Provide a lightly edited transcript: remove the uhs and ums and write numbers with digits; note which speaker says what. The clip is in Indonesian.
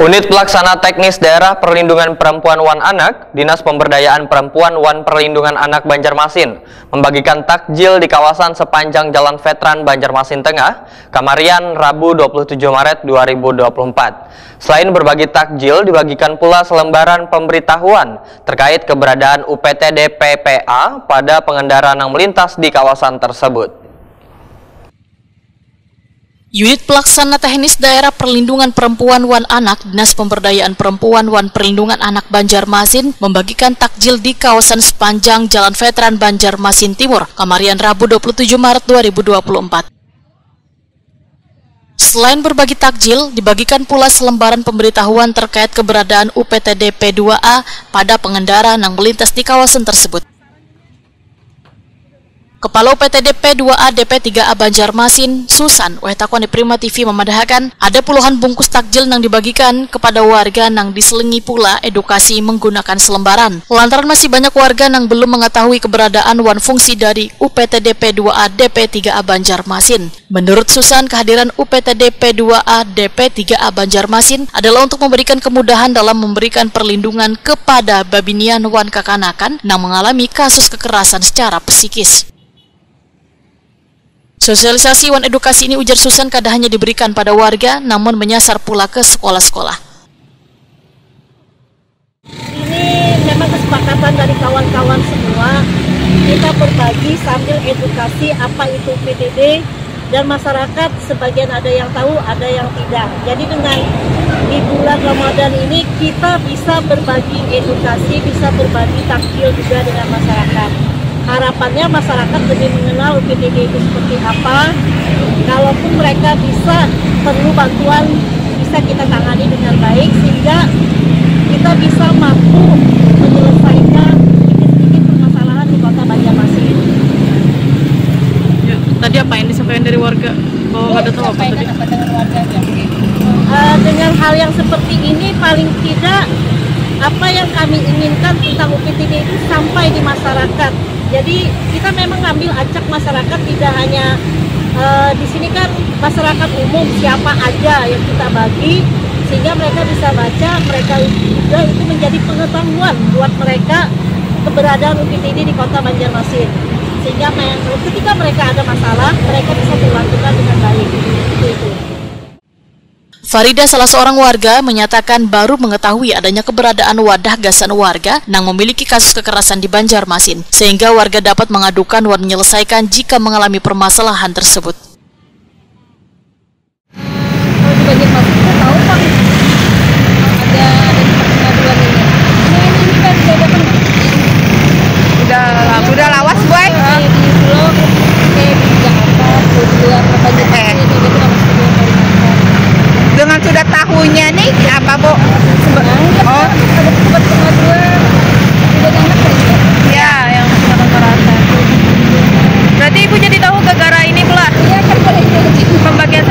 Speaker 1: Unit Pelaksana Teknis Daerah Perlindungan Perempuan Wan Anak, Dinas Pemberdayaan Perempuan Wan Perlindungan Anak Banjarmasin, membagikan takjil di kawasan sepanjang Jalan Veteran Banjarmasin Tengah, Kamarian, Rabu 27 Maret 2024. Selain berbagi takjil, dibagikan pula selembaran pemberitahuan terkait keberadaan UPTD PPA pada pengendara yang melintas di kawasan tersebut.
Speaker 2: Unit Pelaksana Teknis Daerah Perlindungan Perempuan Wan Anak, Dinas Pemberdayaan Perempuan Wan Perlindungan Anak Banjarmasin membagikan takjil di kawasan sepanjang Jalan Veteran Banjarmasin Timur, Kamarian, Rabu 27 Maret 2024. Selain berbagi takjil, dibagikan pula selembaran pemberitahuan terkait keberadaan UPTD P2A pada pengendara yang melintas di kawasan tersebut. Kepala UPTD P2A DP3A Banjarmasin, Susan Wehtakoni Prima TV memandahkan ada puluhan bungkus takjil yang dibagikan kepada warga yang diselingi pula edukasi menggunakan selembaran. Lantaran masih banyak warga yang belum mengetahui keberadaan wan fungsi dari UPTD P2A DP3A Banjarmasin. Menurut Susan, kehadiran UPTD P2A DP3A Banjarmasin adalah untuk memberikan kemudahan dalam memberikan perlindungan kepada babinian wan kakanakan yang mengalami kasus kekerasan secara psikis. Sosialisasi wan edukasi ini, ujar Susan, kada hanya diberikan pada warga, namun menyasar pula ke sekolah-sekolah.
Speaker 3: Ini memang kesepakatan dari kawan-kawan semua, kita berbagi sambil edukasi apa itu PTD, dan masyarakat sebagian ada yang tahu, ada yang tidak. Jadi dengan di bulan Ramadan ini kita bisa berbagi edukasi, bisa berbagi takjil juga dengan masyarakat. Harapannya masyarakat lebih mengenal UPTD itu seperti apa. Kalaupun mereka perlu bantuan, bisa kita tangani dengan baik sehingga kita bisa mampu menyelesaikan sedikit-sedikit permasalahan di Kota Banjarmasin.
Speaker 2: Ya, tadi apa yang disampaikan dari warga? Bahwa nggak ada tahu apa tadi?
Speaker 3: Dengan hal yang seperti ini paling tidak apa yang kami inginkan tentang UPTD itu sampai di masyarakat. Jadi kita memang ngambil acak masyarakat, tidak hanya di sini kan masyarakat umum siapa aja yang kita bagi, sehingga mereka bisa baca, mereka juga itu menjadi pengetahuan buat mereka keberadaan UPTD di Kota Banjarmasin. Sehingga ketika mereka ada masalah, mereka bisa dilakukan dengan baik. Itu.
Speaker 2: Farida, salah seorang warga, menyatakan baru mengetahui adanya keberadaan wadah gasan warga yang memiliki kasus kekerasan di Banjarmasin, sehingga warga dapat mengadukan dan menyelesaikan jika mengalami permasalahan tersebut.
Speaker 3: Kalau di Banjarmasin kita tahu Pak, ada pengaduan ini. Ini kan
Speaker 4: Sudah lawas, boy.
Speaker 3: Kayak di Pulau, kayak di Jakarta, di luar Banjarmasin, itu kan dengan
Speaker 4: sudah tahunya nih apa, Bu?
Speaker 3: Oh, ada tempat pengaduan udah enak kayaknya.
Speaker 4: Ya, yang kekerasan. Berarti Ibu jadi tahu gara-gara ini pula?
Speaker 3: Iya, kan pada itu
Speaker 4: pembagian